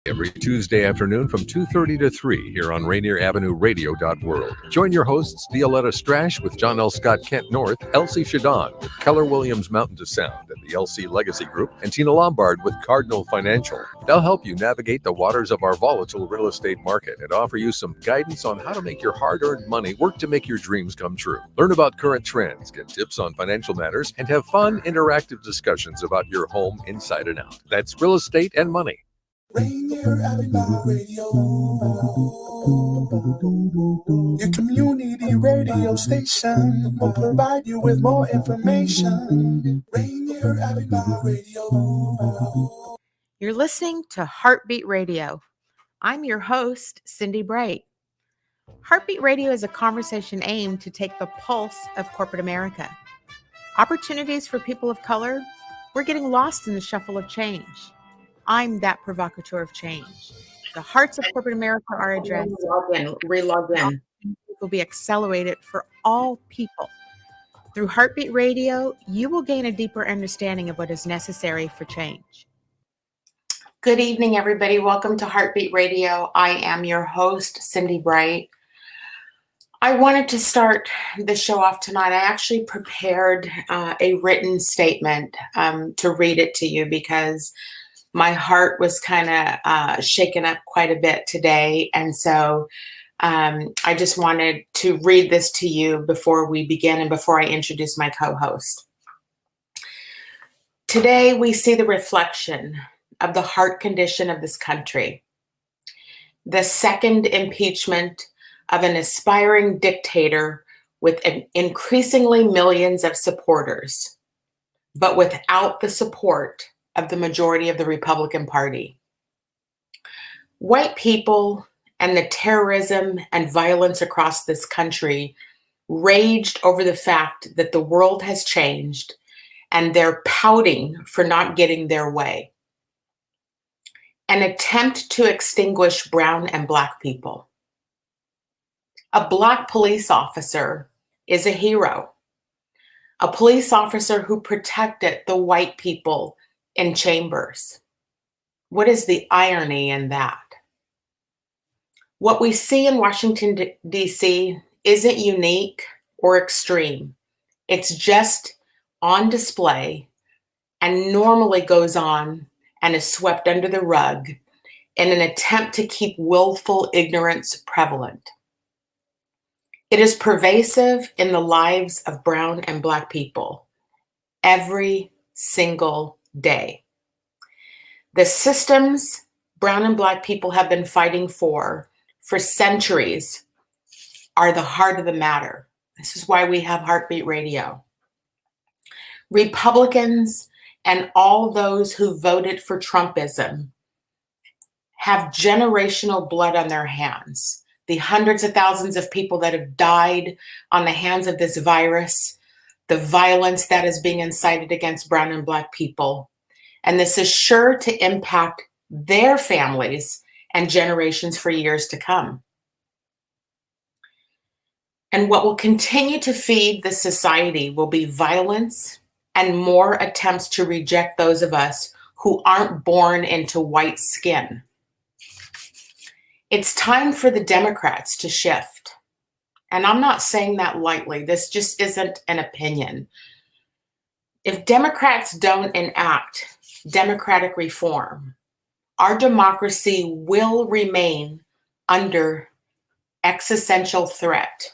Every Tuesday afternoon from 2:30 to 3 here on Rainier Avenue Radio.world. Join your hosts Violetta Strash with John L. Scott Kent North, Elsie Shadon with Keller Williams Mountain to Sound and the LC Legacy Group, and Tina Lombard with Cardinal Financial. They'll help you navigate the waters of our volatile real estate market and offer you some guidance on how to make your hard-earned money work to make your dreams come true. Learn about current trends, get tips on financial matters, and have fun, interactive discussions about your home inside and out. That's real estate and money. Rainier Avenue Radio, your community radio station will provide you with more information. Rainier Avenue Radio. You're listening to Heartbeat Radio. I'm your host, Cindi Bright. Heartbeat Radio is a conversation aimed to take the pulse of corporate America. Opportunities for people of color, we're getting lost in the shuffle of change. I'm that provocateur of change. The hearts of corporate America are addressed. Relog in. Will be accelerated for all people. Through Heartbeat Radio, you will gain a deeper understanding of what is necessary for change. Good evening, everybody. Welcome to Heartbeat Radio. I am your host, Cindi Bright. I wanted to start the show off tonight. I actually prepared a written statement to read it to you because my heart was kind of shaken up quite a bit today. And so I just wanted to read this to you before we begin and before I introduce my co-host. Today, we see the reflection of the heart condition of this country. The second impeachment of an aspiring dictator with increasingly millions of supporters, but without the support of the majority of the Republican Party. White people and the terrorism and violence across this country raged over the fact that the world has changed and they're pouting for not getting their way. An attempt to extinguish brown and black people. A black police officer is a hero. A police officer who protected the white people in chambers. What is the irony in that? What we see in Washington, D.C. isn't unique or extreme. It's just on display and normally goes on and is swept under the rug in an attempt to keep willful ignorance prevalent. It is pervasive in the lives of brown and black people every single day. The systems brown and black people have been fighting for centuries are the heart of the matter. This is why we have Heartbeat Radio. Republicans and all those who voted for Trumpism have generational blood on their hands. The hundreds of thousands of people that have died on the hands of this virus, the violence that is being incited against brown and black people. And this is sure to impact their families and generations for years to come. And what will continue to feed the society will be violence and more attempts to reject those of us who aren't born into white skin. It's time for the Democrats to shift. And I'm not saying that lightly. This just isn't an opinion. If Democrats don't enact democratic reform, our democracy will remain under existential threat.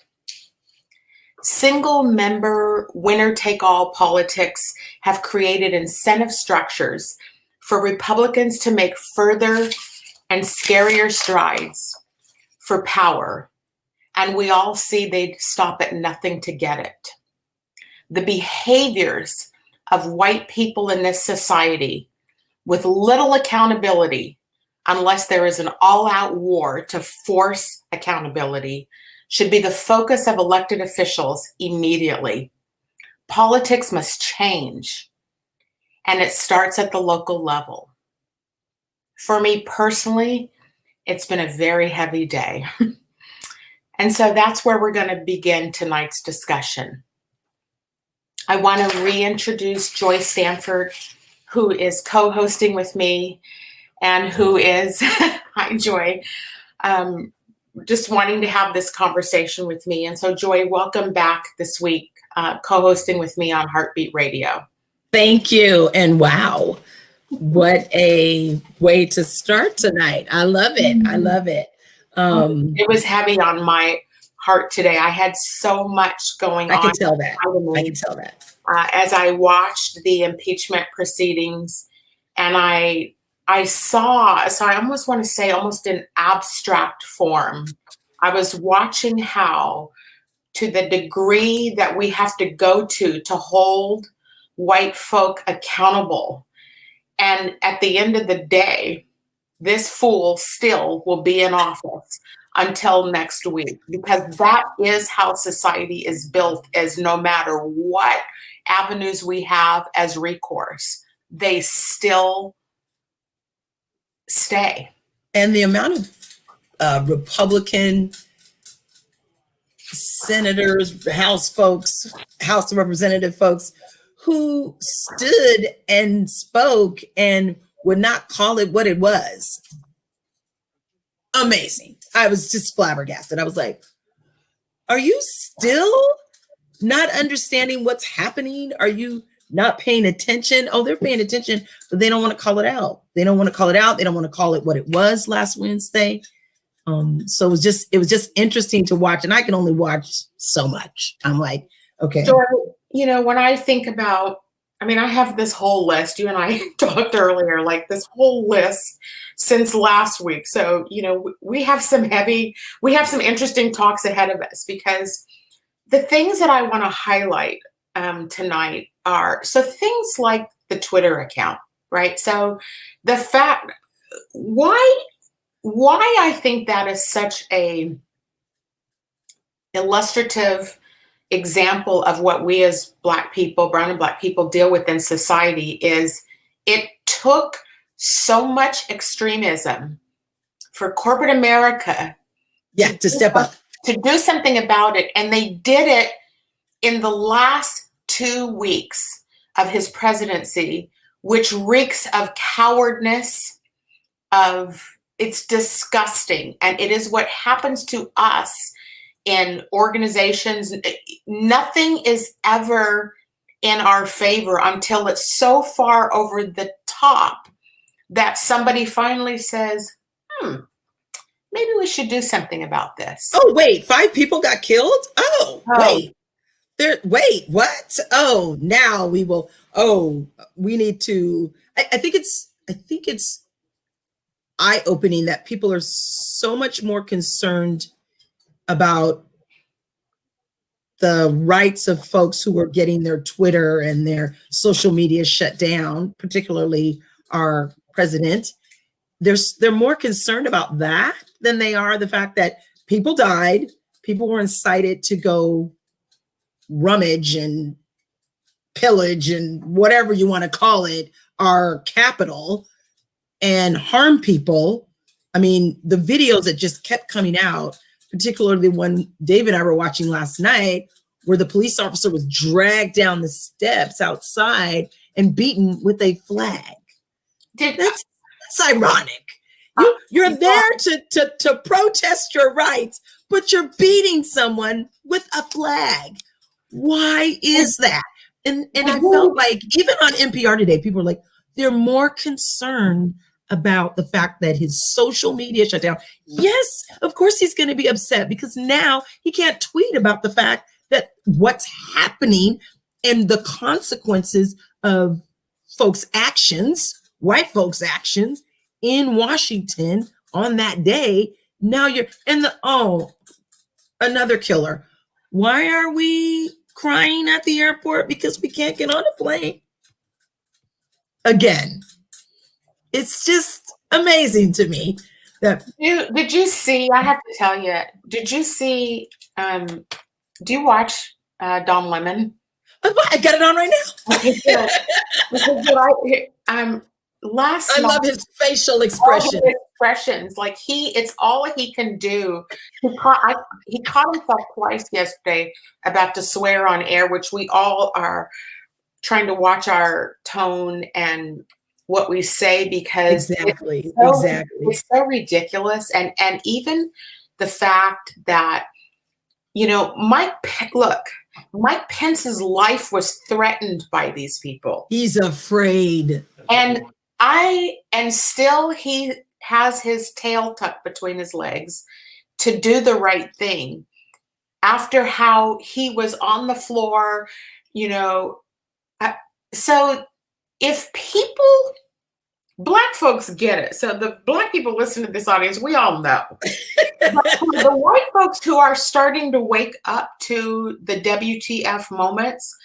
Single-member, winner-take-all politics have created incentive structures for Republicans to make further and scarier strides for power, and we all see they'd stop at nothing to get it. The behaviors of white people in this society with little accountability, unless there is an all-out war to force accountability, should be the focus of elected officials immediately. Politics must change, and it starts at the local level. For me personally, it's been a very heavy day. And so that's where we're going to begin tonight's discussion. I want to reintroduce Joy Stanford, who is co-hosting with me. and who is, hi, Joy, just wanting to have this conversation with me. And so, Joy, welcome back this week, co-hosting with me on Heartbeat Radio. Thank you. And wow, what a way to start tonight. I love it. I love it. It was heavy on my heart today. I had so much going on. I can tell that. I can tell that. As I watched the impeachment proceedings, and I saw, so I almost want to say almost in abstract form, I was watching how, to the degree that we have to go to hold white folk accountable. And at the end of the day, this fool still will be in office until next week, because that is how society is built, as no matter what avenues we have as recourse, they still stay. And the amount of Republican senators, House folks, House of Representative folks who stood and spoke and would not call it what it was. Amazing. I was just flabbergasted. I was like, are you still not understanding what's happening? Are you not paying attention? Oh, they're paying attention, but they don't want to call it out. They don't want to call it out. They don't want to call it what it was last Wednesday. So it was just interesting to watch, and I can only watch so much. I'm like, okay. So, when I think about, I have this whole list. You and I talked earlier, like this whole list since last week. So, we have some interesting talks ahead of us, because the things that I want to highlight tonight are, so things like the Twitter account, right? So the fact, why I think that is such a illustrative example of what we as Black people, brown and Black people, deal with in society is it took so much extremism for corporate America to step up, to do something about it. And they did it in the last 2 weeks of his presidency, which reeks of cowardice, it's disgusting. And it is what happens to us in organizations. Nothing is ever in our favor until it's so far over the top that somebody finally says, maybe we should do something about this. Oh, wait, 5 people got killed? Wait. Wait, what? Oh, now we will. Oh, we need to. I think it's eye-opening that people are so much more concerned about the rights of folks who are getting their Twitter and their social media shut down, particularly our president. They're more concerned about that than they are the fact that people died, people were incited to go rummage and pillage and whatever you want to call it, our capital, and harm people. The videos that just kept coming out, particularly one Dave and I were watching last night, where the police officer was dragged down the steps outside and beaten with a flag. That's ironic. You're there to protest your rights, but you're beating someone with a flag. Why is that? And I felt like even on NPR today, people were like, they're more concerned about the fact that his social media shut down. Yes, of course he's going to be upset, because now he can't tweet about the fact that what's happening and the consequences of folks' actions, white folks' actions in Washington on that day. Now you're in another killer. Why are we crying at the airport because we can't get on a plane? Again, it's just amazing to me that. Did you see, I have to tell you, did you see, do you watch Don Lemon? I got it on right now. I love his facial expression. Like it's all he can do. He caught himself twice yesterday about to swear on air, which we all are trying to watch our tone and what we say because Exactly. it's so ridiculous. And even the fact that, Mike Pence's life was threatened by these people. He's afraid. And still he has his tail tucked between his legs to do the right thing after how he was on the floor, so if Black folks get it. So the Black people listening to this audience, we all know. But for the white folks who are starting to wake up to the WTF moments,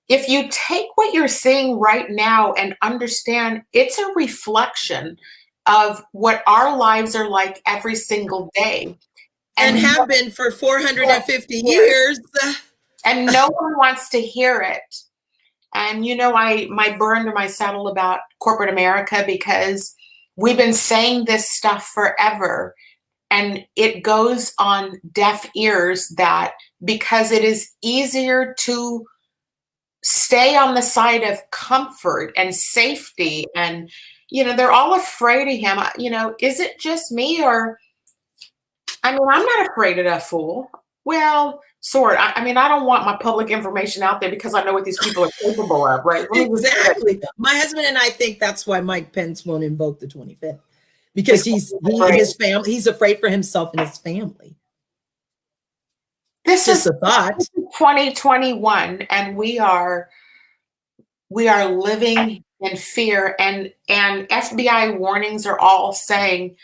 if you take what you're seeing right now and understand it's a reflection of what our lives are like every single day. And have been for 450 years. And no one wants to hear it. And, I might burn under my saddle about corporate America because we've been saying this stuff forever. And it goes on deaf ears that because it is easier to stay on the side of comfort and safety. And, they're all afraid of him. Is it just me or, I'm not afraid of that fool. Well, sort. I don't want my public information out there because I know what these people are capable of, right? Exactly. My husband and I think that's why Mike Pence won't invoke the 25th because his family. He's afraid for himself and his family. This is a thought. 2021, and we are living in fear, and FBI warnings are all saying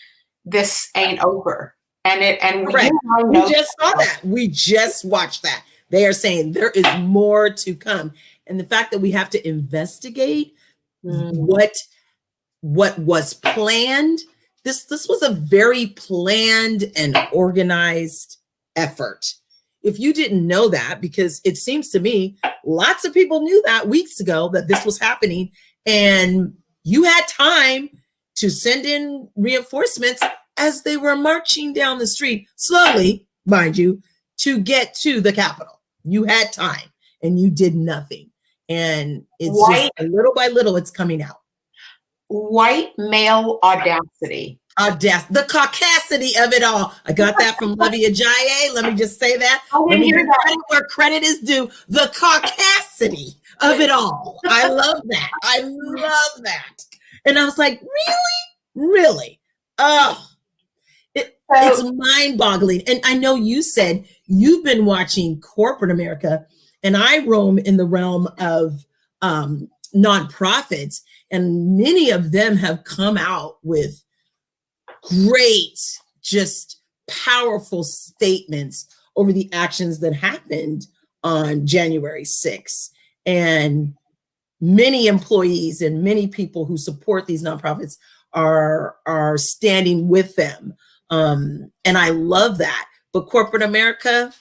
this ain't over. And we just saw that. We just watched that. They are saying there is more to come. And the fact that we have to investigate what was planned. This was a very planned and organized effort. If you didn't know that, because it seems to me lots of people knew that weeks ago that this was happening, and you had time to send in reinforcements as they were marching down the street, slowly, mind you, to get to the Capitol. You had time and you did nothing. And it's just little by little, it's coming out. White male audacity. The caucasity of it all. I got that from Levy Ajayi. Let me just say that. Let me hear that. Where credit is due. The caucasity of it all. I love that. I love that. And I was like, really? Oh. It's mind-boggling. And I know you said you've been watching corporate America, and I roam in the realm of nonprofits, and many of them have come out with great, just powerful statements over the actions that happened on January 6th. And many employees and many people who support these nonprofits are standing with them. And I love that. But corporate America,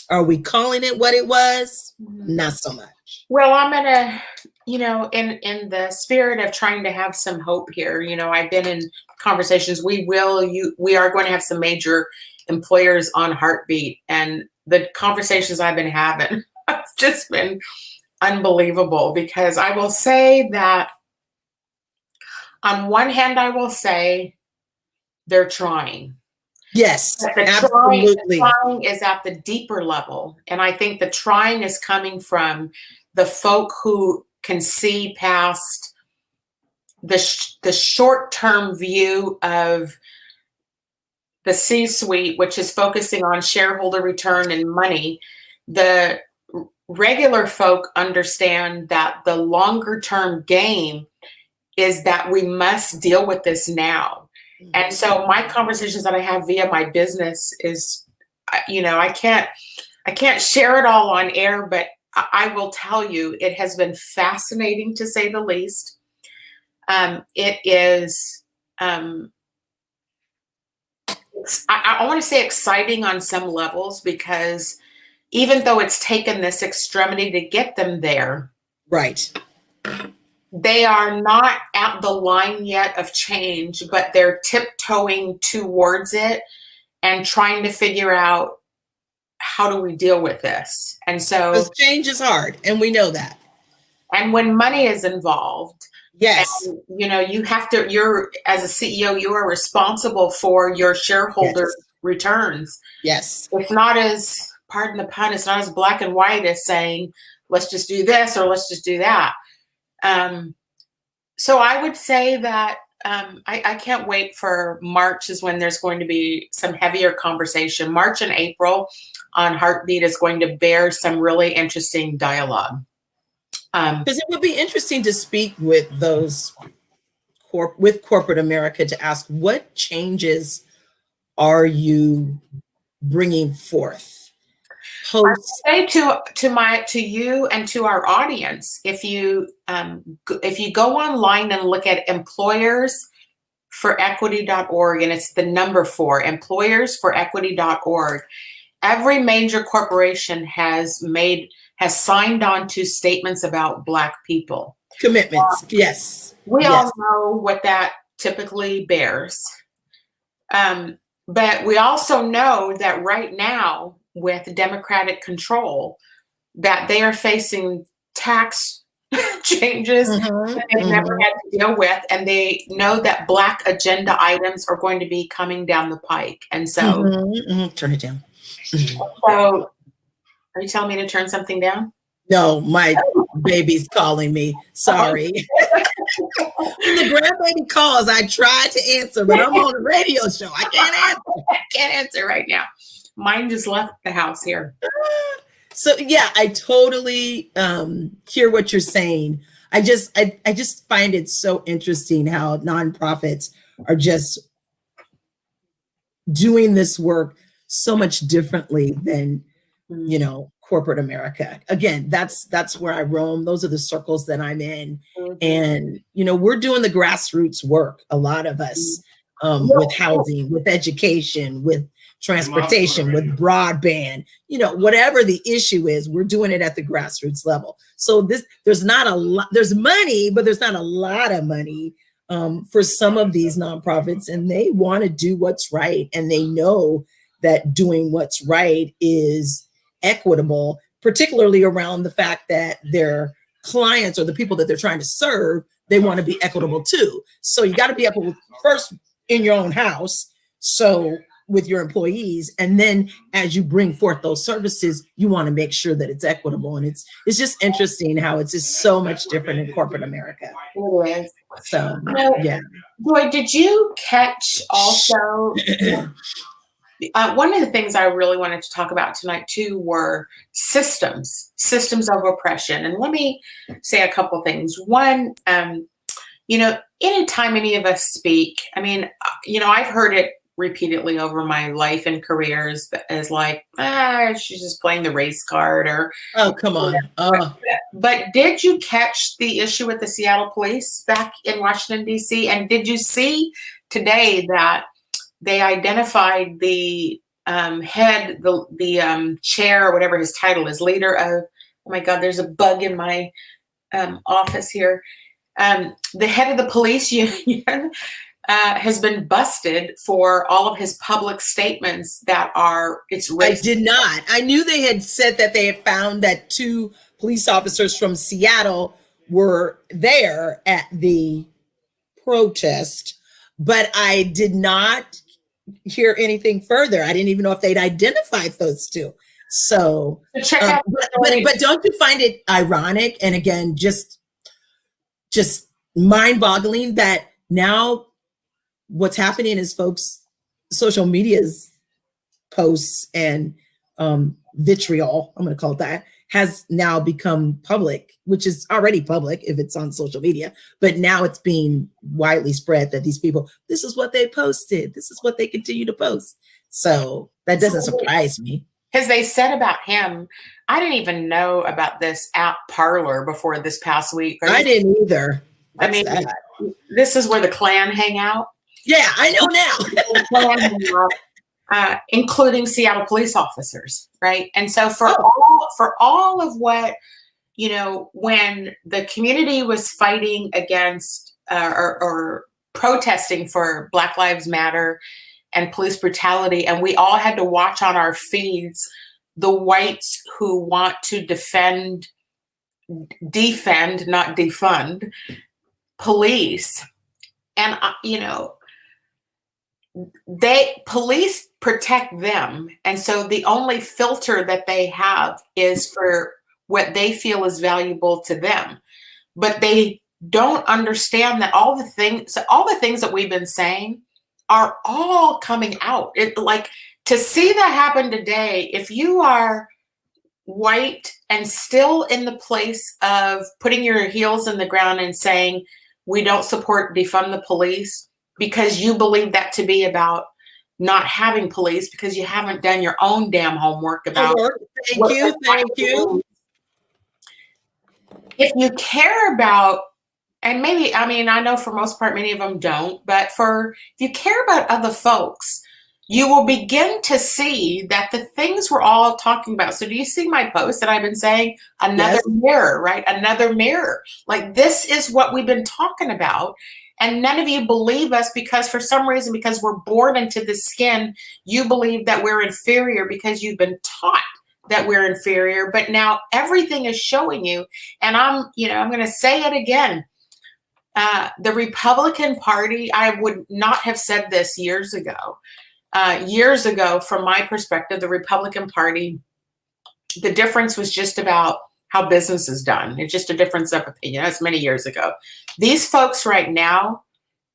are we calling it what it was? Not so much. Well, I'm gonna, in the spirit of trying to have some hope here, I've been in conversations. We are going to have some major employers on Heartbeat, and the conversations I've been having, it's just been unbelievable, because I will say that on one hand, I will say they're trying. Yes, absolutely. The trying is at the deeper level. And I think the trying is coming from the folk who can see past the short-term view of the C-suite, which is focusing on shareholder return and money. The regular folk understand that the longer-term game is that we must deal with this now. And so my conversations that I have via my business is, I can't share it all on air, but I will tell you, it has been fascinating to say the least. It is, I want to say exciting on some levels, because even though it's taken this extremity to get them there, right, they are not at the line yet of change, but they're tiptoeing towards it and trying to figure out, how do we deal with this? And so change is hard, and we know that. And when money is involved, Yes. And, you have to, as a CEO, you are responsible for your shareholder returns. Yes. It's not as, pardon the pun, it's not as black and white as saying, let's just do this or let's just do that. So I would say that I can't wait for March is when there's going to be some heavier conversation. March and April on Heartbeat is going to bear some really interesting dialogue. Because it would be interesting to speak with those with corporate America to ask, what changes are you bringing forth? I would say to you and to our audience, if you go online and look at employersforequity.org, and it's the number 4, employersforequity.org, every major corporation has signed on to statements about Black people. Commitments, yes. We all know what that typically bears. But we also know that right now, with Democratic control, that they are facing tax changes that they've never had to deal with, and they know that Black agenda items are going to be coming down the pike. And so, turn it down. So, are you telling me to turn something down? No, my baby's calling me. Sorry. When the grandbaby calls, I try to answer, but I'm on a radio show. I can't answer. I can't answer right now. Mine just left the house here. So yeah, I totally hear what you're saying. I just find it so interesting how nonprofits are just doing this work so much differently than corporate America. Again, that's where I roam. Those are the circles that I'm in. And we're doing the grassroots work, a lot of us, with housing, with education, with transportation, with broadband, whatever the issue is, we're doing it at the grassroots level. So there's not a lot, there's money, but there's not a lot of money for some of these nonprofits, and they want to do what's right. And they know that doing what's right is equitable, particularly around the fact that their clients or the people that they're trying to serve, they want to be equitable too. So you got to be equitable first in your own house. So with your employees, and then as you bring forth those services, you want to make sure that it's equitable. And it's just interesting how it's just so much different in corporate America. It is. So yeah. Joy, did you catch also? One of the things I really wanted to talk about tonight too were systems of oppression. And let me say a couple things. One, anytime any of us speak, I mean, I've heard it repeatedly over my life and careers as like, she's just playing the race card, or oh, come on. But did you catch the issue with the Seattle police back in Washington, D.C.? And did you see today that they identified the head, the chair, or whatever his title is, leader of, oh my God, there's a bug in my office here. The head of the police union has been busted for all of his public statements that are, it's racist. I did not. I knew they had said that they had found that 2 police officers from Seattle were there at the protest, but I did not hear anything further. I didn't even know if they'd identified those 2. So, check out but don't you find it ironic? And again, just mind-boggling that now what's happening is folks, social media's posts and vitriol, I'm going to call it that, has now become public, which is already public if it's on social media, but now it's being widely spread that these people, this is what they posted, this is what they continue to post. So that doesn't surprise me. Because they said about him, I didn't even know about this app Parler before this past week. I didn't either. I mean, this is where the Klan hang out. Yeah, I know now. Including Seattle police officers, right? And so for all of what, when the community was fighting against or protesting for Black Lives Matter and police brutality, and we all had to watch on our feeds the whites who want to defend, not defund, police, and police protect them, and so the only filter that they have is for what they feel is valuable to them. But they don't understand that all the things that we've been saying are all coming out. Like, to see that happen today, if you are white and still in the place of putting your heels in the ground and saying, we don't support defund the police, because you believe that to be about not having police, because you haven't done your own damn homework about Thank you. If you care about, and maybe, I know for most part, many of them don't, but if you care about other folks, you will begin to see that the things we're all talking about. So do you see my post that I've been saying? Another mirror, right? Another mirror. Like, this is what we've been talking about. And none of you believe us, because for some reason, because we're born into this skin, you believe that we're inferior because you've been taught that we're inferior. But now everything is showing you, and I'm going to say it again. The Republican Party, I would not have said this years ago. From my perspective, the Republican Party, the difference was just about how business is done. It's just a difference of opinion. That's many years ago. These folks right now,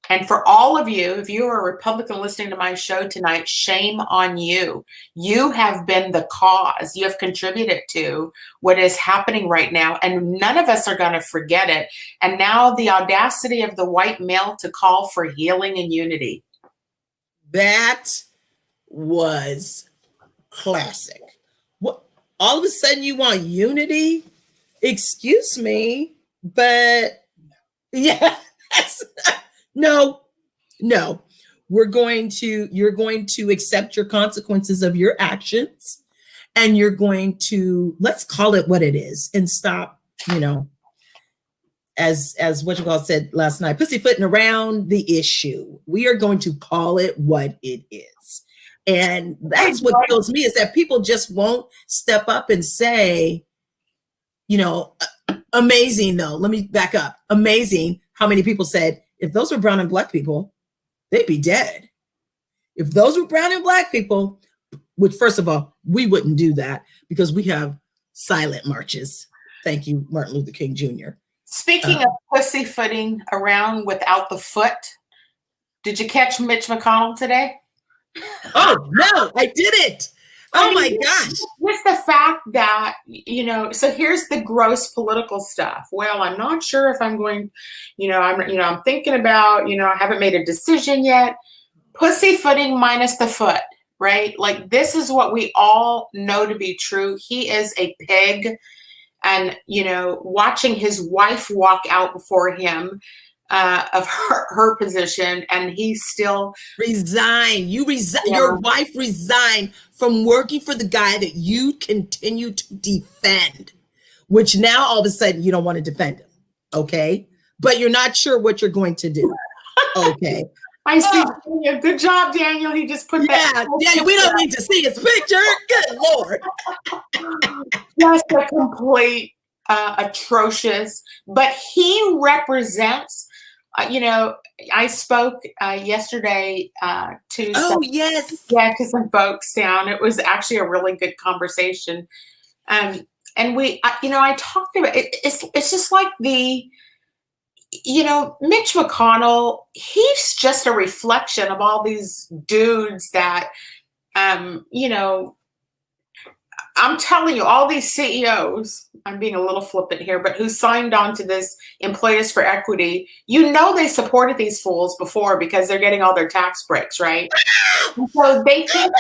and for all of you, if you are a Republican listening to my show tonight, shame on you. You have been the cause. You have contributed to what is happening right now, and none of us are going to forget it. And now the audacity of the white male to call for healing and unity. That was classic. What? All of a sudden you want unity? Excuse me, but yeah, no. You're going to accept your consequences of your actions, and you're going to, let's call it what it is, and stop, as what you all said last night, pussyfooting around the issue. We are going to call it what it is. And that's what kills me, is that people just won't step up and say, amazing though. Let me back up. Amazing how many people said, if those were brown and black people, they'd be dead. If those were brown and black people, which, first of all, we wouldn't do that because we have silent marches. Thank you, Martin Luther King Jr. Speaking of pussyfooting around without the foot, did you catch Mitch McConnell today? Oh, no, I didn't. Oh my gosh. Just the fact that, so here's the gross political stuff. Well, I'm not sure if I'm going, I'm thinking about, I haven't made a decision yet. Pussyfooting minus the foot, right? Like, this is what we all know to be true. He is a pig. And, watching his wife walk out before him of her position, and he still resign. Your wife resigned from working for the guy that you continue to defend, which now all of a sudden you don't want to defend him. Okay. But you're not sure what you're going to do. Okay. I see. Good job, Daniel. He just put that. Yeah, we don't need to see his picture. Good Lord. Just a complete atrocious, but he represents, I spoke yesterday to some folks down. It was actually a really good conversation. And we, I talked about it. It's just like Mitch McConnell, he's just a reflection of all these dudes that, I'm telling you, all these CEOs, I'm being a little flippant here, but who signed on to this Employers for Equity, they supported these fools before because they're getting all their tax breaks, right? And so they think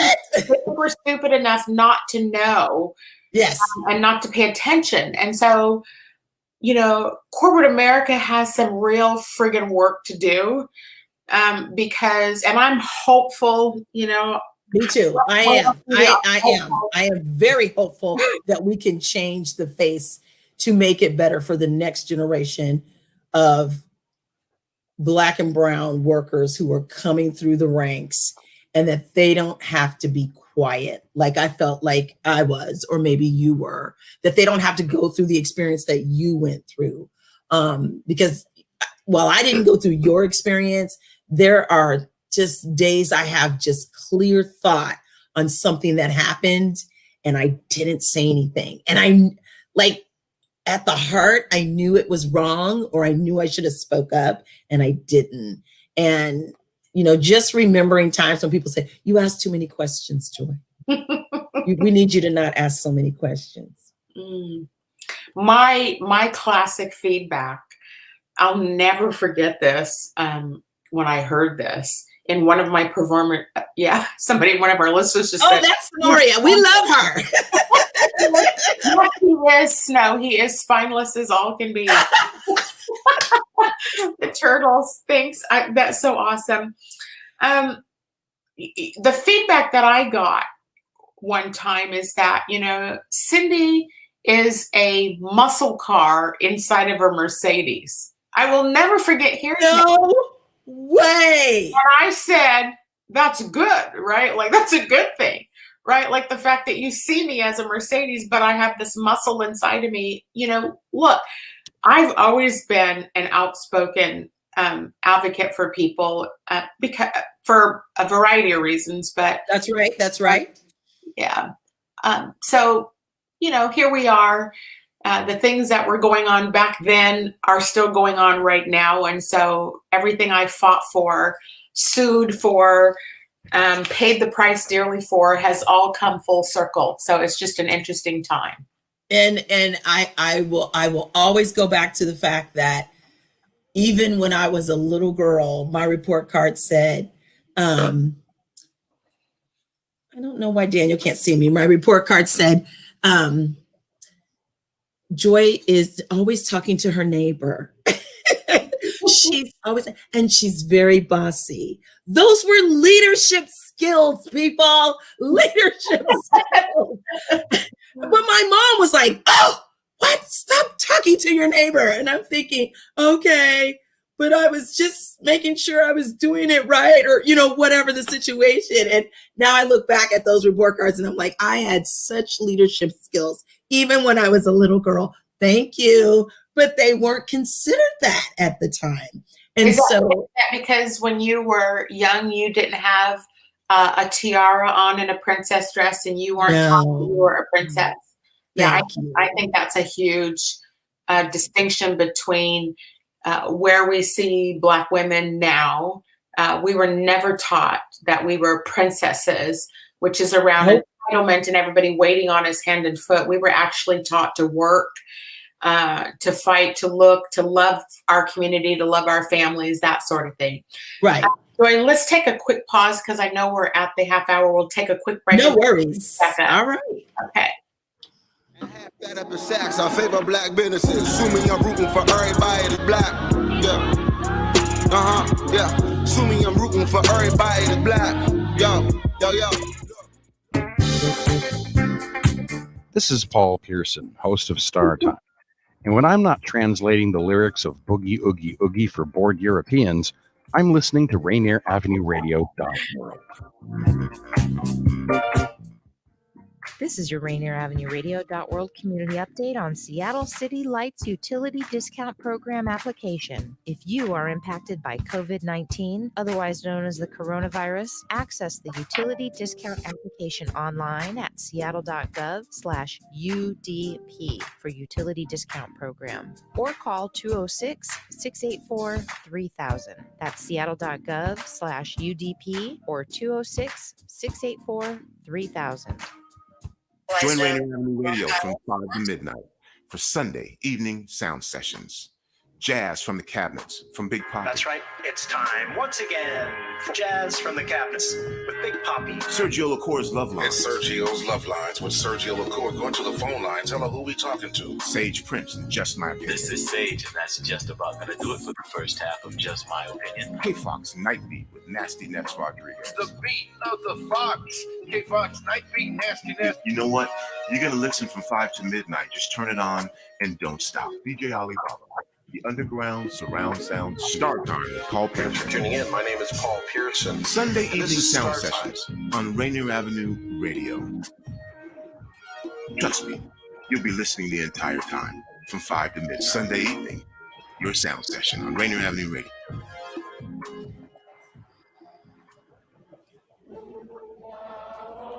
we're stupid enough not to know. Yes. And not to pay attention. And so, corporate America has some real friggin' work to do because, and I'm hopeful, Me too. I am very hopeful that we can change the face to make it better for the next generation of Black and brown workers who are coming through the ranks, and that they don't have to be quiet like I felt like I was, or maybe you were, that they don't have to go through the experience that you went through. Because while I didn't go through your experience, there are just days I have just clear thought on something that happened and I didn't say anything. And I, like, at the heart, I knew it was wrong, or I knew I should have spoke up, and I didn't. And, you know, just remembering times when people say, you ask too many questions, Joy. We need you to not ask so many questions. My classic feedback, I'll never forget this. When I heard this in one of my one of our listeners just said, that's Noria. We love her. He is spineless as all can be. The turtles, thanks. That's so awesome. The feedback that I got one time is that, you know, Cindi is a muscle car inside of a Mercedes. I will never forget hearing that. No way. And I said, that's good, right? Like, that's a good thing, right? Like the fact that you see me as a Mercedes, but I have this muscle inside of me. You know, look, I've always been an outspoken advocate for people because for a variety of reasons, but that's right. Yeah. So, you know, here we are. The things that were going on back then are still going on right now. And so everything I fought for, sued for, paid the price dearly for, has all come full circle. So it's just an interesting time. And I will always go back to the fact that even when I was a little girl, my report card said, I don't know why Daniel can't see me. My report card said, Joy is always talking to her neighbor. She's very bossy. Those were leadership skills, people. Leadership skills. But my mom was like, oh, what? Stop talking to your neighbor. And I'm thinking, okay, but I was just making sure I was doing it right, or, you know, whatever the situation. And now I look back at those report cards and I'm like, I had such leadership skills, even when I was a little girl. Thank you. But they weren't considered that at the time. And is that because when you were young, you didn't have a tiara on and a princess dress, and you weren't taught you were a princess? Yeah, I think that's a huge distinction between where we see Black women now. We were never taught that we were princesses, which is around entitlement and everybody waiting on us hand and foot. We were actually taught to work, to fight, to look, to love our community, to love our families, that sort of thing. Right. Joy, let's take a quick pause because I know we're at the half hour. We'll take a quick break. No worries. All right. Okay. Half that up in Saks, I favor Black businesses. Assuming I'm rooting for everybody that's Black. Yeah. Yeah. Assuming I'm rooting for everybody that's Black. Yo. This is Paul Pearson, host of Star Time. And when I'm not translating the lyrics of Boogie Oogie Oogie for bored Europeans, I'm listening to Rainier Avenue Radio.world. This is your Rainier Avenue Radio.world community update on Seattle City Lights Utility Discount Program application. If you are impacted by COVID-19, otherwise known as the coronavirus, access the utility discount application online at seattle.gov/UDP for utility discount program, or call 206-684-3000. That's seattle.gov/UDP or 206-684-3000. Join Rainier Avenue Radio from 5 to midnight for Sunday evening sound sessions. Jazz from the Cabinets from Big Poppy. That's right. It's time once again for Jazz from the Cabinets with Big Poppy. Sergio LaCour's Love Lines. It's Sergio's Love Lines with Sergio LaCour. Go into the phone line. Tell her who we talking to. Sage Prince and Just My Opinion. This is Sage, and that's just about going to do it for the first half of Just My Opinion. K-Fox Night Beat with Nasty Nets Rodriguez. The beat of the Fox. K-Fox Night Beat, Nasty Nets. You know what? You're going to listen from 5 to midnight. Just turn it on and don't stop. DJ Alibaba. The Underground Surround Sound Start Time with Paul Pearson. Tuning in, my name is Paul Pearson. Sunday evening sound Star sessions on Rainier Avenue Radio. Trust me, you'll be listening the entire time from 5 to midnight. Sunday evening, your sound session on Rainier Avenue Radio.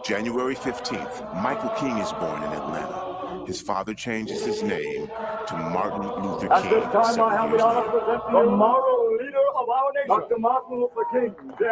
January 15th, Michael King is born in Atlanta. His father changes his name to Martin Luther King. At this time, I have the honor to present to you the moral leader of our nation, Dr. Martin Luther King, Jr.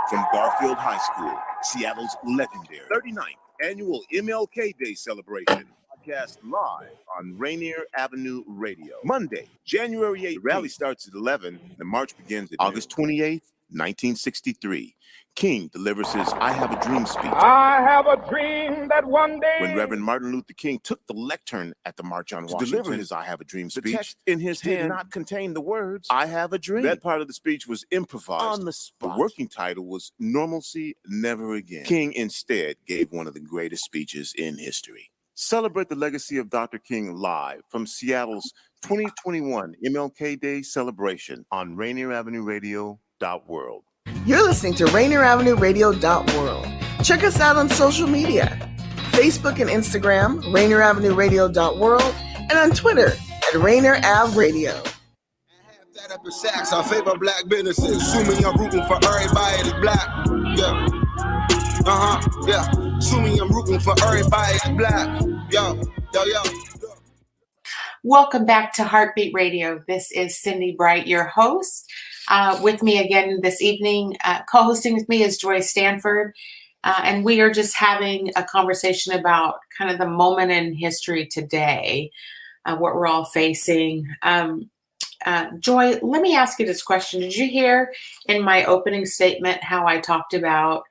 From Garfield High School, Seattle's legendary 39th annual MLK Day celebration. Broadcast live on Rainier Avenue Radio. Monday, January 8th. The rally starts at 11. The march begins at August 28th, 1963. King delivers his I Have a Dream speech. I have a dream that one day, When Reverend Martin Luther King took the lectern at the March on Washington to deliver his I Have a Dream speech, the text in his hand did not contain the words, I have a dream. That part of the speech was improvised on the spot. The working title was Normalcy Never Again. King instead gave one of the greatest speeches in history. Celebrate the legacy of Dr. King live from Seattle's 2021 MLK Day celebration on Rainier Avenue Radio.world. You're listening to Rainier Avenue Radio.world. Check us out on social media, Facebook and Instagram, Rainier Avenue Radio.world, and on Twitter at Rainier Ave Radio. That up in sacks, I favor black businesses. Assuming I'm rooting for everybody that's black. Yeah. Yeah. Assuming I'm rooting for everybody that's black. Yo. Welcome back to Heartbeat Radio. This is Cindi Bright, your host. With me again this evening, co-hosting with me is Joy Stanford. And we are just having a conversation about kind of the moment in history today, what we're all facing. Joy, let me ask you this question. Did you hear in my opening statement how I talked about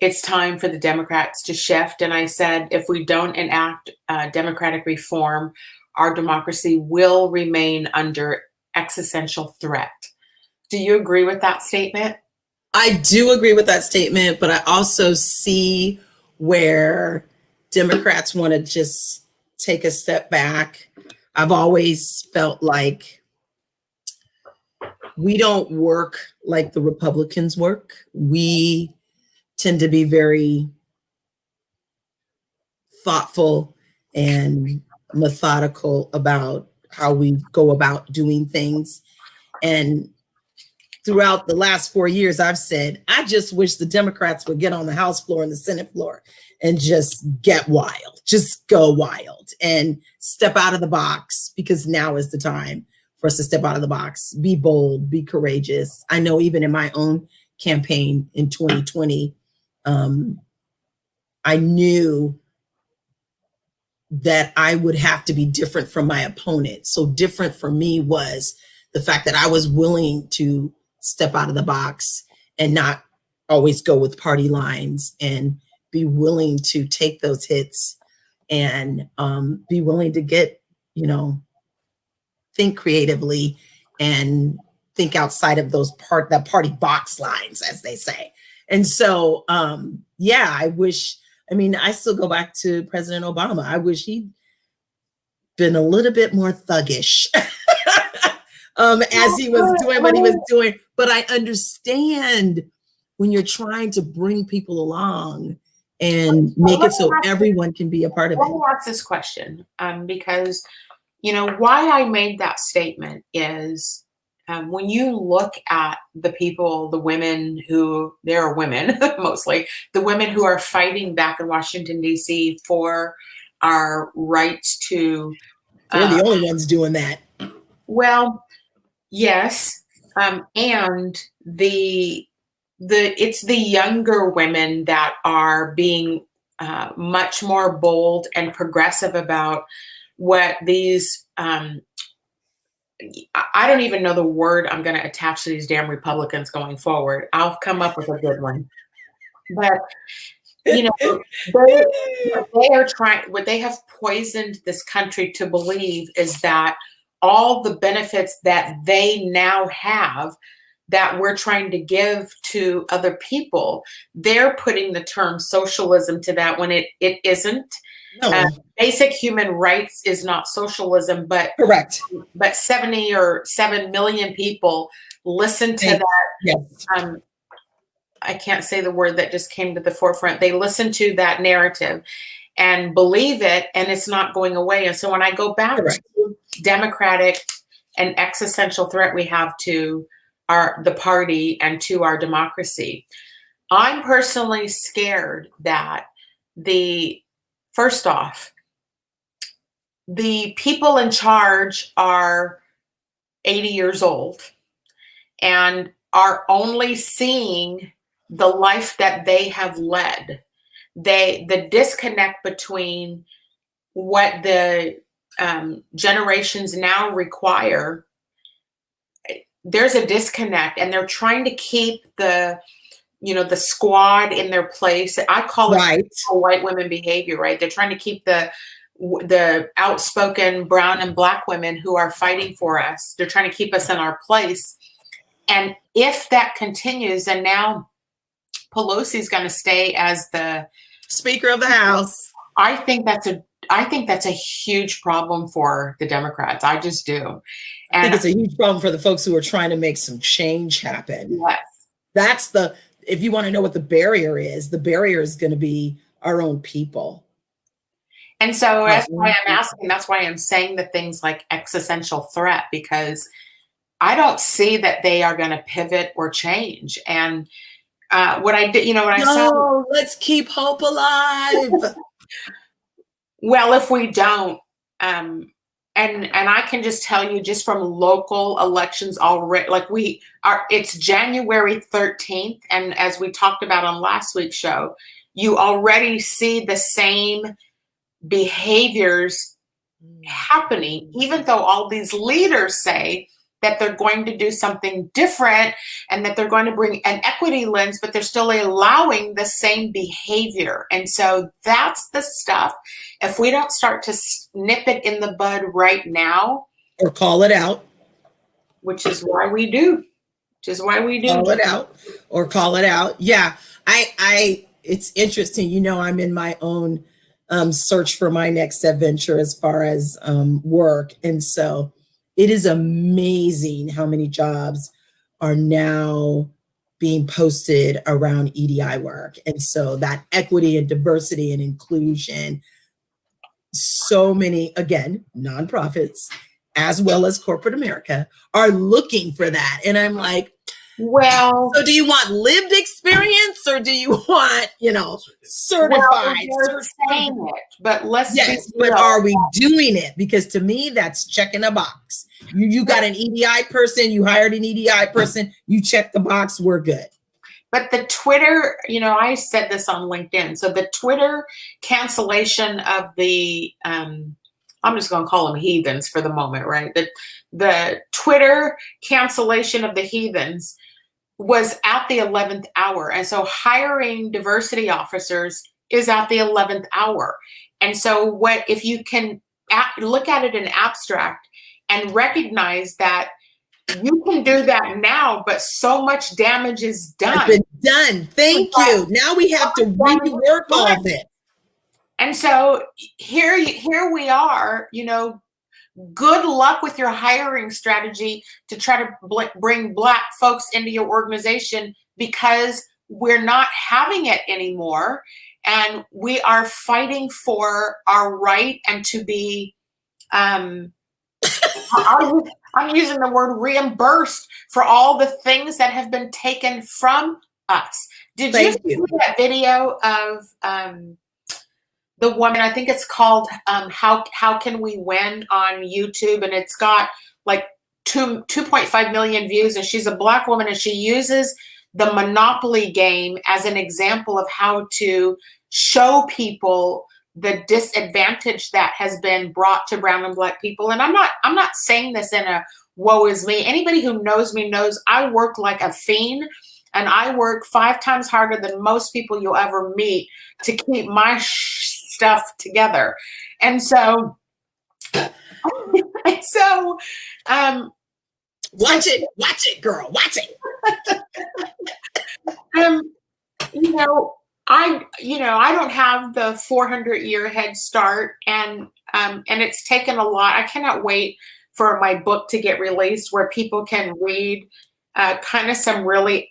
it's time for the Democrats to shift? And I said, if we don't enact democratic reform, our democracy will remain under existential threat. Do you agree with that statement? I do agree with that statement, but I also see where Democrats want to just take a step back. I've always felt like we don't work like the Republicans work. We tend to be very thoughtful and methodical about how we go about doing things. And throughout the last 4 years, I've said, I just wish the Democrats would get on the House floor and the Senate floor and just get wild, just go wild and step out of the box, because now is the time for us to step out of the box, be bold, be courageous. I know even in my own campaign in 2020, I knew that I would have to be different from my opponent. So different for me was the fact that I was willing to step out of the box and not always go with party lines, and be willing to take those hits and be willing to get, think creatively and think outside of those that party box lines, as they say. And so, I still go back to President Obama. I wish he'd been a little bit more thuggish as he was doing what he was doing. But I understand when you're trying to bring people along and make it so everyone can be a part of it. Let me ask this question, because, why I made that statement is when you look at the people, the women who, there are women mostly, the women who are fighting back in Washington, D.C. for our rights to... They're the only ones doing that. Well, yes. And it's the younger women that are being much more bold and progressive about what these, I don't even know the word I'm going to attach to these damn Republicans going forward. I'll come up with a good one. But, they are trying, what they have poisoned this country to believe is that all the benefits that they now have that we're trying to give to other people, they're putting the term socialism to that when it isn't. No. Basic human rights is not socialism, but correct. But 7 million people listen to that. Yes. I can't say the word that just came to the forefront. They listen to that narrative and believe it, and it's not going away. And so when I go back to democratic an existential threat we have to the party and to our democracy. I'm personally scared that first off, the people in charge are 80 years old and are only seeing the life that they have led. The disconnect between what the generations now require, there's a disconnect, and they're trying to keep the squad in their place. I call it white women behavior, right? They're trying to keep the outspoken brown and black women who are fighting for us. They're trying to keep us in our place. And if that continues, and now Pelosi's going to stay as the Speaker of the House, I think that's a huge problem for the Democrats. I just do. And I think it's a huge problem for the folks who are trying to make some change happen. Yes. If you want to know what the barrier is going to be our own people. And so that's why I'm saying the things like existential threat, because I don't see that they are going to pivot or change. And let's keep hope alive. Well, if we don't, and I can just tell you, just from local elections already, it's January 13th. And as we talked about on last week's show, you already see the same behaviors happening, even though all these leaders say that they're going to do something different and that they're going to bring an equity lens, but they're still allowing the same behavior. And so that's the stuff. If we don't start to nip it in the bud right now, or call it out, which is why we do. Call it out or call it out. Yeah. It's interesting. I'm in my own search for my next adventure as far as work. And so it is amazing how many jobs are now being posted around EDI work. And so that equity and diversity and inclusion, so many, again, nonprofits, as well as corporate America, are looking for that. And I'm like, well, so do you want lived experience or do you want, certified? Well, saying it, but but are we doing it? Because to me, that's checking a box. You got an EDI person, you hired an EDI person, you check the box, we're good. But the Twitter, I said this on LinkedIn. So the Twitter cancellation of the, I'm just going to call them heathens for the moment, right? The Twitter cancellation of the heathens was at the 11th hour. And so hiring diversity officers is at the 11th hour. And so if you can look at it in abstract and recognize that you can do that now, but so much damage is done. It's been done. Thank you. Now we have to rework all of it. And so here we are, good luck with your hiring strategy to try to bring Black folks into your organization, because we're not having it anymore. And we are fighting for our right and to be, I'm using the word reimbursed for all the things that have been taken from us. Did you see that video of the woman, I think it's called How Can We Win on YouTube, and it's got like 2.5 million views, and she's a Black woman, and she uses the Monopoly game as an example of how to show people the disadvantage that has been brought to brown and Black people. And I'm not saying this in a woe is me. Anybody who knows me knows I work like a fiend, and I work 5 times harder than most people you'll ever meet to keep my stuff together. And so watch it, girl, watch it. I don't have the 400-year head start, and it's taken a lot. I cannot wait for my book to get released, where people can read kind of a really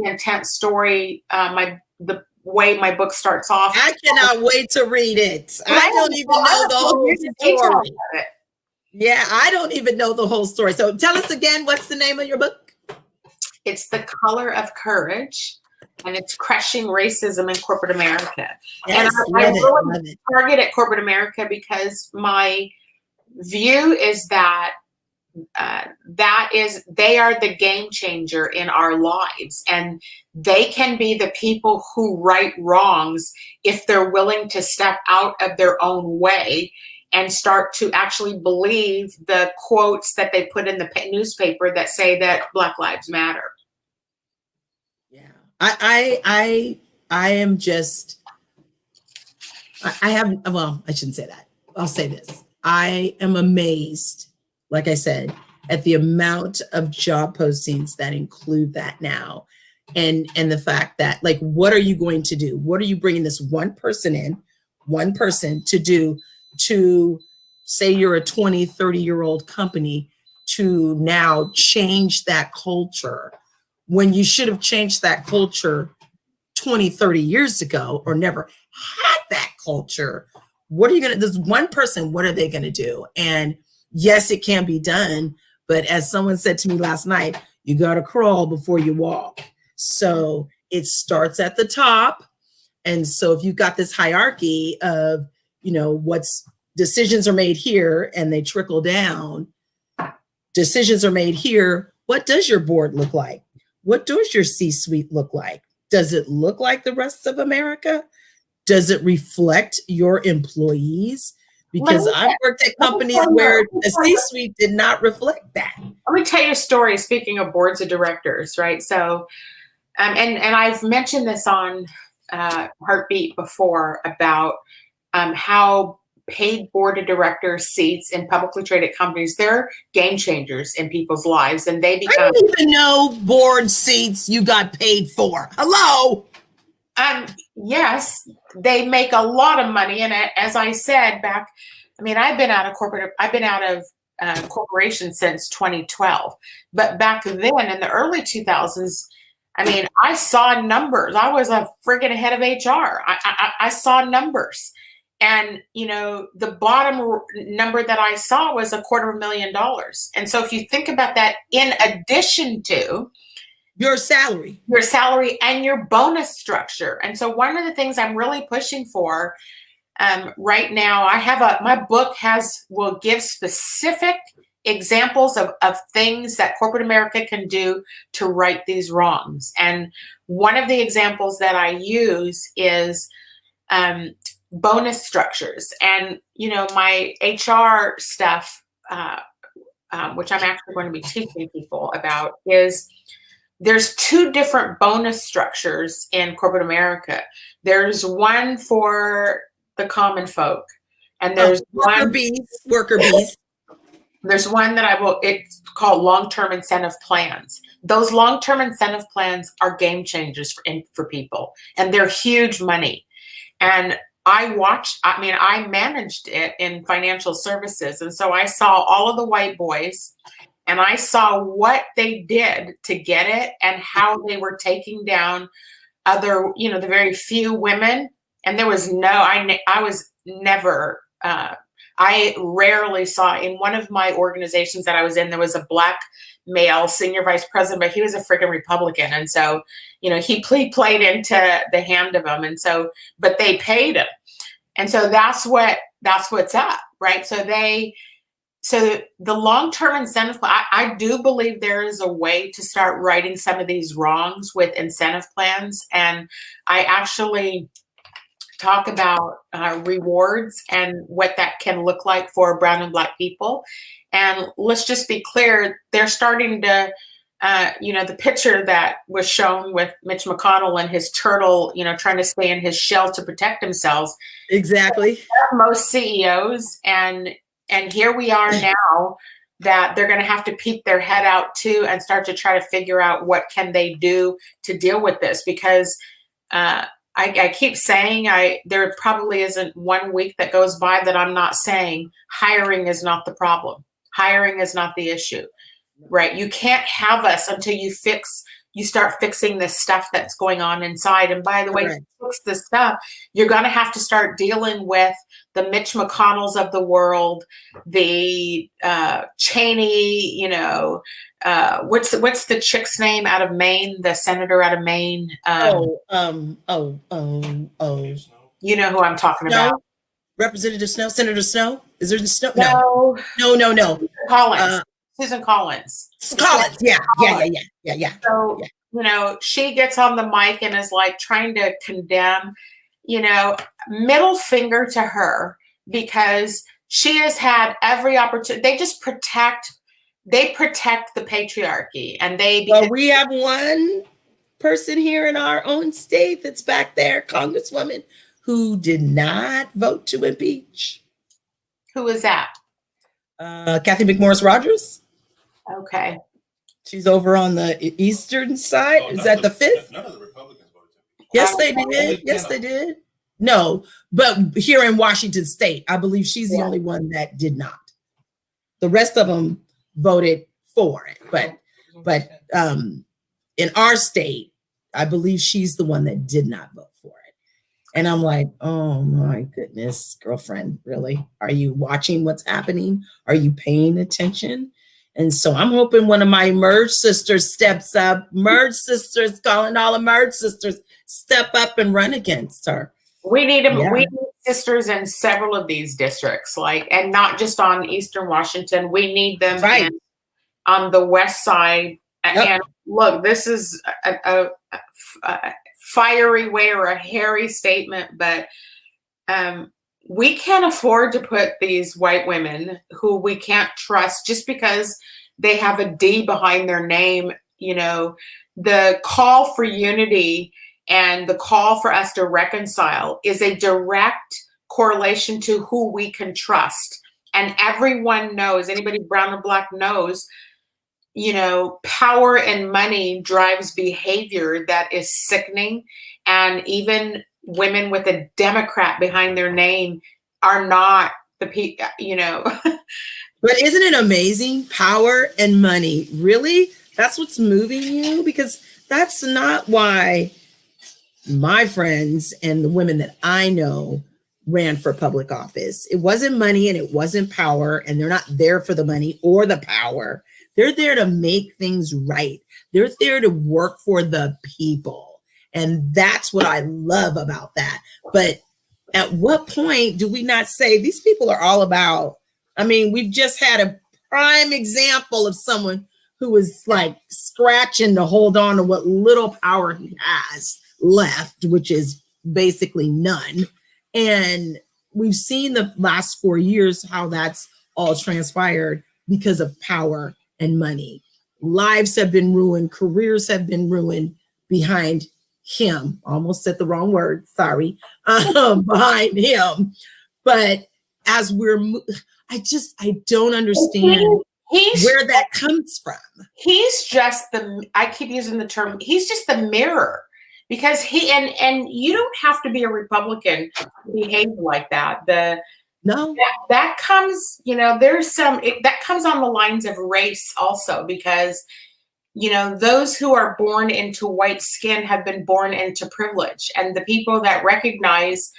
intense story. The way my book starts off. I cannot wait to read it. I don't even know the whole story. Yeah, I don't even know the whole story. So tell us again, what's the name of your book? It's The Color of Courage, and it's crushing racism in corporate America. Yes, and I really target at corporate America because my view is that they are the game changer in our lives, and they can be the people who right wrongs if they're willing to step out of their own way and start to actually believe the quotes that they put in the newspaper that say that Black Lives Matter. Yeah, I am just, I shouldn't say that. I'll say this. I am amazed, like I said, at the amount of job postings that include that now. And the fact that, like, what are you going to do? What are you bringing this one person to do, to say you're a 20, 30-year-old company, to now change that culture when you should have changed that culture 20, 30 years ago, or never had that culture? What are you going to, this one person, what are they going to do? And yes, it can be done. But as someone said to me last night, you got to crawl before you walk. So it starts at the top. And so if you've got this hierarchy of, what's decisions are made here and they trickle down, decisions are made here. What does your board look like? What does your C-suite look like? Does it look like the rest of America? Does it reflect your employees? Because I've worked at companies where the C-suite did not reflect that. Let me tell you a story, speaking of boards of directors, right? So, and I've mentioned this on Heartbeat before about how paid board of directors seats in publicly traded companies, they're game changers in people's lives, and they become— I didn't even know board seats you got paid for. Hello? Yes, they make a lot of money. And as I said back, I've been out of corporations since 2012. But back then in the early 2000s, I saw numbers. I was a friggin' head of HR. I saw numbers. And, the bottom number that I saw was $250,000. And so if you think about that, in addition to your salary and your bonus structure. And so one of the things I'm really pushing for right now, my book will give specific examples of things that corporate America can do to right these wrongs. And one of the examples that I use is bonus structures. And, my HR stuff, which I'm actually going to be teaching people about, is there's two different bonus structures in corporate America. There's one for the common folk, and there's worker bees. There's one that it's called long-term incentive plans. Those long-term incentive plans are game changers for people, and they're huge money. And I managed it in financial services. And so I saw all of the white boys, and I saw what they did to get it and how they were taking down other, the very few women. And there was I rarely saw, in one of my organizations that I was in, there was a Black male senior vice president, but he was a freaking Republican. And so, he played into the hand of them. And so, but they paid him. And so that's what's up, right? So the long-term incentive plan, I do believe there is a way to start righting some of these wrongs with incentive plans. And I actually talk about rewards and what that can look like for brown and Black people. And let's just be clear, they're starting to, the picture that was shown with Mitch McConnell and his turtle, trying to stay in his shell to protect themselves. Exactly. Most CEOs, and here we are now that they're going to have to peek their head out too and start to try to figure out what can they do to deal with this. Because I keep saying there probably isn't 1 week that goes by that I'm not saying hiring is not the problem. Hiring is not the issue, right? You can't have us until you fix you start fixing the stuff that's going on inside. And by the way, to fix this stuff, you're going to have to start dealing with the Mitch McConnells of the world, the Cheney, you know, what's the chick's name out of Maine, the senator out of Maine? You know who I'm talking about. Representative Snow, Senator Snow. Is there Snow? No. Collins. Susan Collins. Yeah. So, you know, she gets on the mic and is like trying to condemn, you know, middle finger to her, because she has had every opportunity. They just protect the patriarchy, and we have one person here in our own state that's back there, Congresswoman, who did not vote to impeach. Who is that? Kathy McMorris Rogers. Okay. She's over on the eastern side. Is that the 5th? None of the Republicans voted to impeach. Yes, they did. Yes, they did. No, but here in Washington State, I believe she's the only one that did not. The rest of them voted for it, but in our state, I believe she's the one that did not vote for it. And I'm like, oh my goodness, girlfriend, really? Are you watching what's happening? Are you paying attention? And so I'm hoping one of my Merge sisters steps up. Merge sisters, calling all the Merge sisters, step up and run against her. We need them. Yeah. We need sisters in several of these districts, and not just on Eastern Washington. We need them on the West Side. Yep. And look, this is a fiery way or a hairy statement, but we can't afford to put these white women who we can't trust just because they have a D behind their name. You know, the call for unity and the call for us to reconcile is a direct correlation to who we can trust. And everyone knows, anybody brown or black knows, you know, power and money drives behavior that is sickening. And even women with a Democrat behind their name are not the people, you know. But isn't it amazing? Power and money, really? That's what's moving you? Because that's not why my friends and the women that I know ran for public office. It wasn't money and it wasn't power, and they're not there for the money or the power. They're there to make things right. They're there to work for the people. And that's what I love about that. But at what point do we not say these people are all about, I mean, we've just had a prime example of someone who was like scratching to hold on to what little power he has left, which is basically none. And we've seen the last 4 years how that's all transpired because of power and money. Lives have been ruined, careers have been ruined behind him. Almost said the wrong word, sorry, behind him. But as I don't understand where that comes from. He's just I keep using the term, he's just the mirror. Because he and you don't have to be a Republican to behave like that. That comes, you know, that comes on the lines of race also, because, you know, those who are born into white skin have been born into privilege, and the people that recognize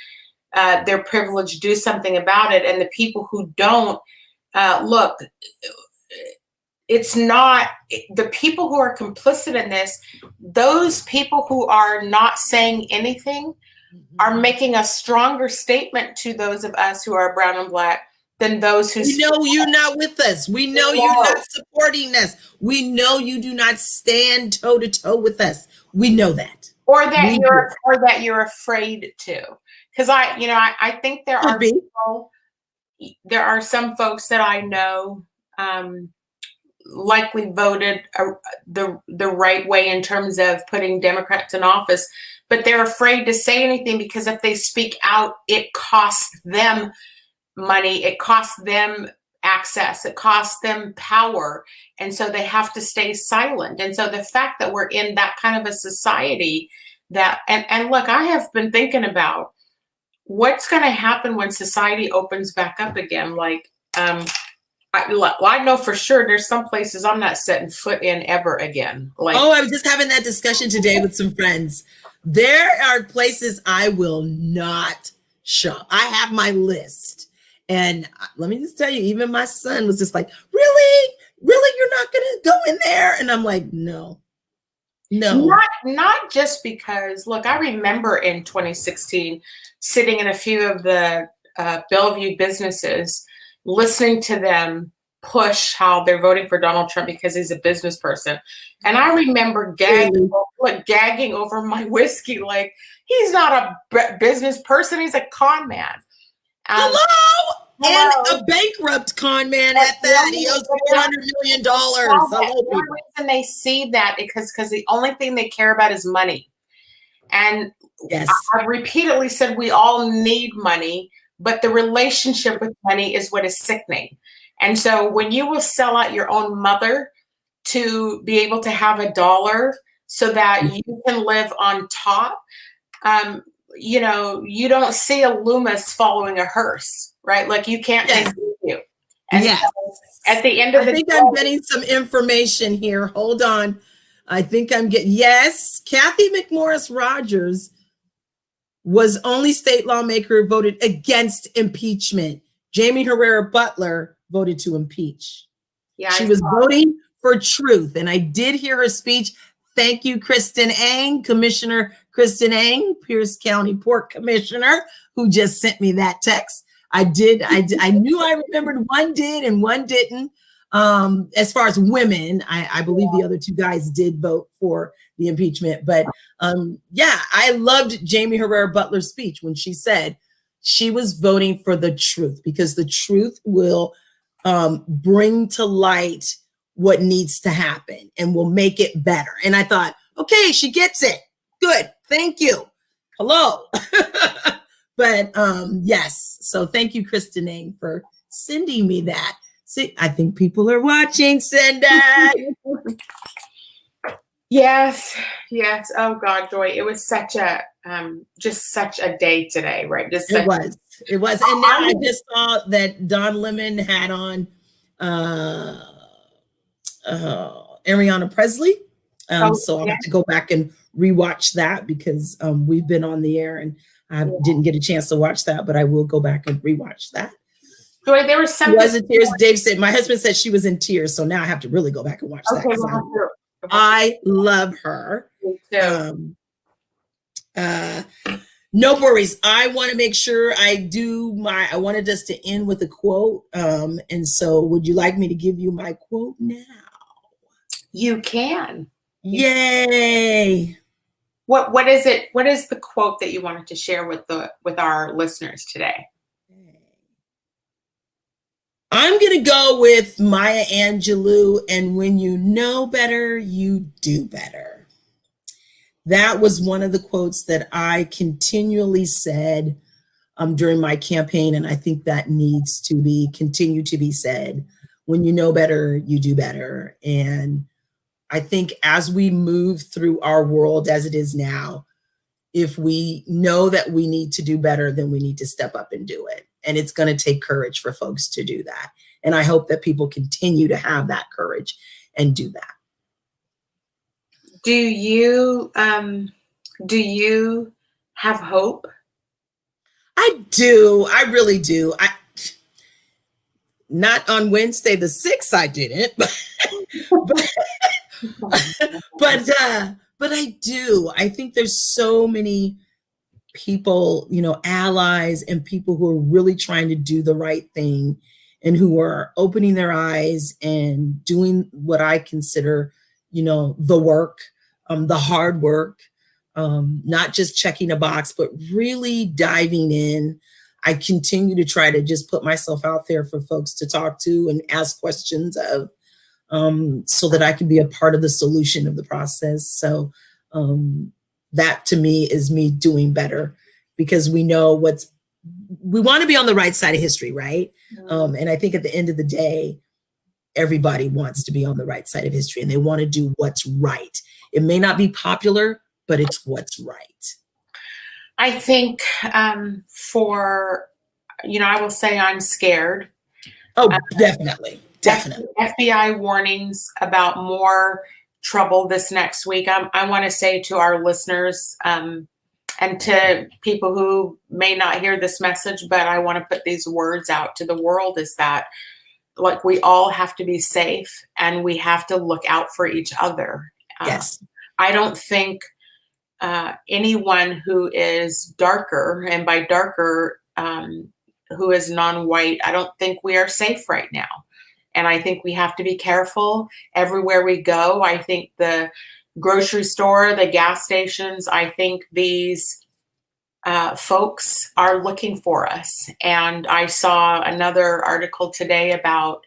their privilege do something about it, and the people who don't, look. It's not the people who are complicit in this. Those people who are not saying anything are making a stronger statement to those of us who are brown and black than those who. We know you're not with us. We know you're not supporting us. We know you do not stand toe to toe with us. We know that. Or that you're afraid to. Because I think there are people, there are some folks that I know likely voted the right way in terms of putting Democrats in office, but they're afraid to say anything because if they speak out, it costs them money, it costs them access, it costs them power, and so they have to stay silent. And so the fact that we're in that kind of a society that, and look, I have been thinking about what's going to happen when society opens back up again. Like, I know for sure there's some places I'm not setting foot in ever again. Like, I was just having that discussion today with some friends. There are places I will not shop. I have my list. And let me just tell you, even my son was just like, really? You're not going to go in there? And I'm like, no. Not just because, look, I remember in 2016 sitting in a few of the Bellevue businesses, listening to them push how they're voting for Donald Trump because he's a business person. And I remember gagging over my whiskey, like, he's not a business person, he's a con man. Hello? And a bankrupt con man at that. He owes $400 million. The only reason they see that is because the only thing they care about is money. And yes, I've repeatedly said we all need money, but the relationship with money is what is sickening. And so when you will sell out your own mother to be able to have $1 so that you can live on top, you don't see a Loomis following a hearse, right? Like, you can't take you. And yes. At the end of the day, I'm getting some information here. Hold on. I think I'm getting, yes, Kathy McMorris Rogers was only state lawmaker who voted against impeachment. Jamie Herrera Butler voted to impeach. Yeah, she was voting for truth. And I did hear her speech. Thank you, Kristen Ang, Commissioner Kristen Ang, Pierce County Port Commissioner, who just sent me that text. I knew I remembered one did and one didn't. As far as women, I believe the other two guys did vote for the impeachment. But I loved Jamie Herrera Butler's speech when she said she was voting for the truth, because the truth will bring to light what needs to happen and will make it better. And I thought, okay, she gets it. Good. Thank you. Hello. But yes. So thank you, Kristen Ng, for sending me that. See, I think people are watching, Cindy. Yes. Oh God, Joy. It was such a just such a day today, right? It was. And now I just saw that Don Lemon had on Ariana Presley. So I'll have to go back and rewatch that, because we've been on the air and I didn't get a chance to watch that, but I will go back and rewatch that. Joy, there was something. She was in tears. Dave said, my husband said she was in tears, so now I have to really go back and watch that. I love her. No worries. I want to make sure I wanted us to end with a quote. And so would you like me to give you my quote now? You can. Yay. What is it? What is the quote that you wanted to share with our listeners today? I'm going to go with Maya Angelou, and when you know better, you do better. That was one of the quotes that I continually said during my campaign, and I think that needs to continue to be said. When you know better, you do better. And I think as we move through our world as it is now, if we know that we need to do better, then we need to step up and do it. And it's going to take courage for folks to do that. And I hope that people continue to have that courage and do that. Do you have hope? I do. I really do. Not on Wednesday the 6th, I didn't, but I do. I think there's so many people, allies and people who are really trying to do the right thing and who are opening their eyes and doing what I consider, the work, the hard work, not just checking a box, but really diving in. I continue to try to just put myself out there for folks to talk to and ask questions of, so that I can be a part of the solution of the process. So that to me is me doing better, because we know we want to be on the right side of history, right? And I think at the end of the day, everybody wants to be on the right side of history and they want to do what's right. It may not be popular, but it's what's right. I think I will say I'm scared. Oh, definitely. Definitely. FBI warnings about more trouble this next week. I want to say to our listeners and to people who may not hear this message, but I want to put these words out to the world, is that like we all have to be safe and we have to look out for each other. Yes. I don't think anyone who is darker, and by darker, who is non-white, I don't think we are safe right now. And I think we have to be careful everywhere we go. I think the grocery store, the gas stations, I think these folks are looking for us. And I saw another article today about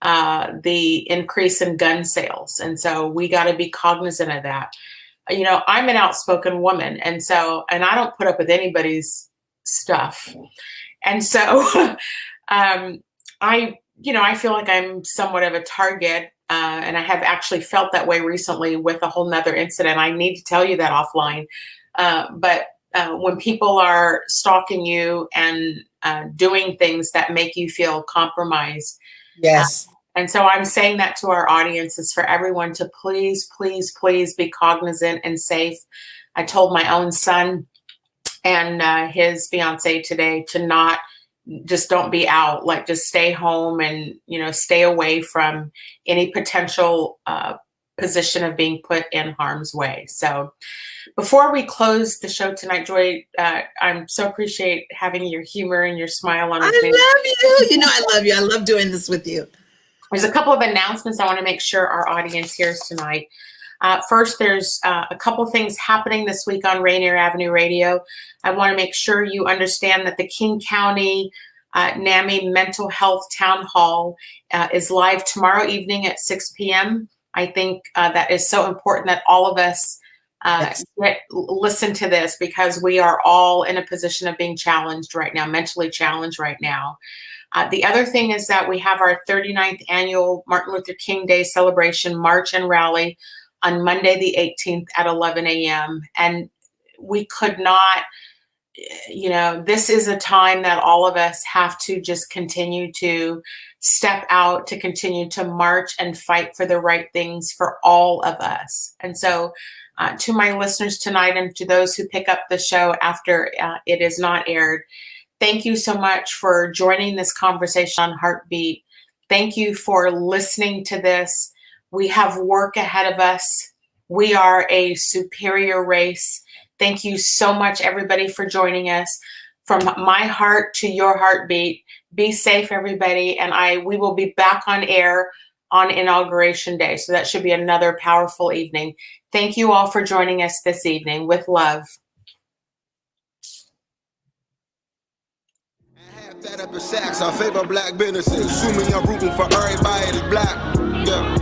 the increase in gun sales. And so we got to be cognizant of that. You know, I'm an outspoken woman. And I don't put up with anybody's stuff. And so I feel like I'm somewhat of a target, and I have actually felt that way recently with a whole nother incident. I need to tell you that offline. But when people are stalking you and doing things that make you feel compromised. Yes. And so I'm saying that to our audiences, for everyone to please, please, please be cognizant and safe. I told my own son and his fiance today to not just don't be out, like just stay home and, stay away from any potential position of being put in harm's way. So before we close the show tonight, Joy, I'm so appreciate having your humor and your smile on. I love you. I love you. I love doing this with you. There's a couple of announcements I want to make sure our audience hears tonight. First, there's a couple things happening this week on Rainier Avenue Radio. I want to make sure you understand that the King County NAMI Mental Health Town Hall is live tomorrow evening at 6 p.m. I think that is so important that all of us listen to this, because we are all in a position of being challenged right now, mentally challenged right now. The other thing is that we have our 39th annual Martin Luther King Day celebration, march and rally on Monday, the 18th at 11 a.m. And we could not, this is a time that all of us have to just continue to step out, to continue to march and fight for the right things for all of us. And so to my listeners tonight, and to those who pick up the show after it is not aired, thank you so much for joining this conversation on Heartbeat. Thank you for listening to this. We have work ahead of us. We are a superior race. Thank you so much, everybody, for joining us. From my heart to your heartbeat, be safe, everybody. And we will be back on air on Inauguration Day. So that should be another powerful evening. Thank you all for joining us this evening. With love. That up in sacks, I favor black businesses. Assuming I'm rooting for everybody that's black. Yeah.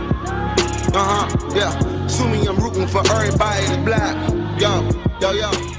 Yeah. Assuming I'm rooting for everybody that's black. Yo.